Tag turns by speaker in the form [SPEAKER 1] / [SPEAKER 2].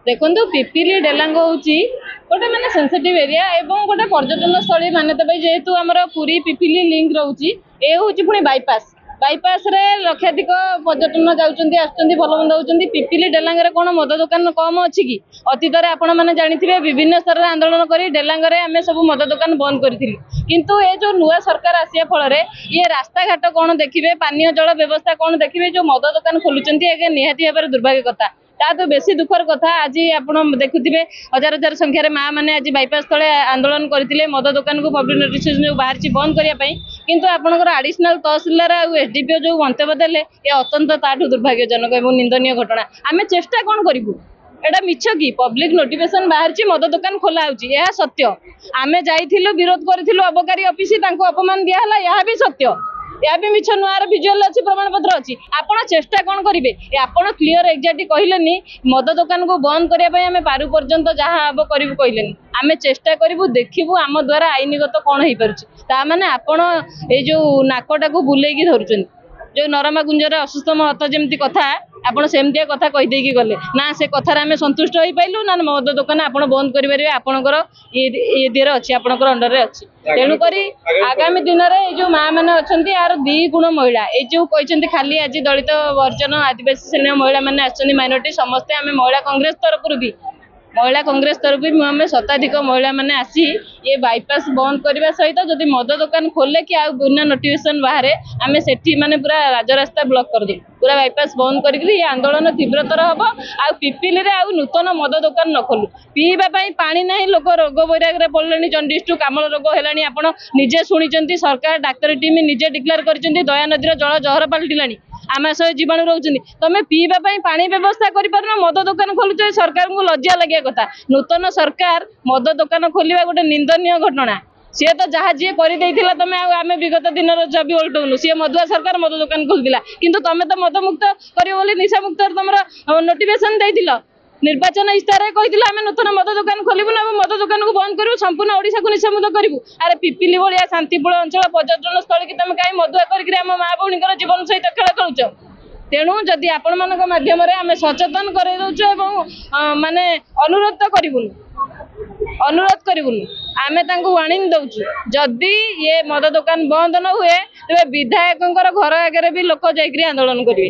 [SPEAKER 1] देखो पिपिली डेलांग हूँ गोटे मैंने सेंसिटिव एरिया एवं गोटे पर्यटन स्थली मान्यता पाई जेहेतु आमर पुरी पिपिली लिंक रोचे ये हूँ पुणी बाईपास बाईपास रे लक्षाधिक पर्यटन जाऊँच आसुँच भल मंद होती पिपिली डेलांग कौन मद दुकान कम अच्छी कि अतीत में आपण मैंने जानते विभिन्न स्तर में आंदोलन कर डेलांग आम सब मद दुकान बंद करूँ किंतु ये जो नुआ सरकार आसिया फल ये रास्ता घाट कौन देखिए पानीय जल व्यवस्था कौन देखिए जो मद दुकान खोलुंट निहाती भाव दुर्भाग्य कथा ता तो बेसी दुखर कथा आज आप देखुए हजार हजार संख्यार माँ मैंने आज बाईपास तले आंदोलन करते मद दुकान को पब्लिक नोटिफिकेशन जो बाहर बंद करने किंतु आपंकर आडिशनाल तहसिलदार आ एसडीपीओ जो मंतव्य देले ये अत्यंत ताठू दुर्भाग्यजनक और निंदनीय घटना आम चेष्टा कौन करूँ एटा मिछ कि पब्लिक नोटिफिकेशन बाहर मद दुकान खोला यह सत्य आम जाइलु विरोध करूँ अबकारी ऑफिस अपमान दिहला यह भी सत्य या भी मिछ नुआर विजुअल अच्छी प्रमाण पत्र अच्छी आपण चेष्टा कौन करेंगे आपण क्लीयर एक्जाक्टली कहलेनी मद दुकान को बंद करने आम पारु पर्यंत जहाँ हम करूँ कहलेनी आम चेष्टा करूँ देखू आम द्वारा आईनगत कौन हो पारे आपण ये जो नाकटा को बुलेकी धरुं जो नरमा गुंजर असुस्थ महत जमी कथा आपड़ सेमती कथा कहीदेकी गले ना से कथार आम संतुष्ट हो पाइलु ना मद दुकान आप बंद करेंगे आपणकर ये दिए अच्छी आपणकर अंडर में अच्छी तेणुक आगामी दिन में जो माँ मैंने अच्छा यार द्विगुण महिला ये जो कहते खाली आज दलित वर्जन आदिवासी श्रेणी महिला मैंने आसछन्ति माइनॉरिटी समस्ते आम महिला कांग्रेस तरफ भी आम शताधिक महिला मैंने आसी ये बाईपास बंद करने सहित जदि मद दुकान खोले कि आ बिना नोटिफिकेशन बाहर आम से माने पूरा राजरास्ता ब्लॉक कर दे पूरा बाईपास बंद करके आंदोलन तीव्रतर हम आ पिपिली रे आउ नूतन मद दुकान न खोलू पीवाई पानी ना लोक रोग वैराग पड़े जंडिस टू कामल रोग है आप निजे शुणी सरकार डाक्तर टीम निजे डिक्लेयर कर दया नदी जल जहर पलटिला आमाशय जीवाणु रोचुनी तुम पीवाई पानी व्यवस्था कर मद दुकान खोलुच सरकार को लज्जा लगे कथा नूतन सरकार मद दुकान खोलिया गोटे निंदनीय घटना सी तो जहाँ जी कर तुम आम विगत दिन छवि उल्टाऊनु सी मधुआ सरकार मद दुकान खोलता किंतु तुम तो मद मुक्त कर निशा मुक्त तुम नोटिफिकेशन देथिल निर्वाचन इस्तार कही आम नूतन मद दुकान खोलू ना मद दुकान को बंद करूँ संपूर्ण ओडिशा को निशा मुक्त करूँ अरे पिपिली भाया शांतिपूर्ण अंचल पर्यटन स्थल की तुम कहीं मधुआ करके आम माँ भौणी जीवन सहित खेल खेलुच तेणु जदि आपण मान माध्यम आम सचेतन कर माने अनुरोध तो करूँ आम वार्निंग दौचु जदि ये मद दुकान बंद न हुए तेज विधायक घर आगे भी लोक जाकर आंदोलन करेंगे।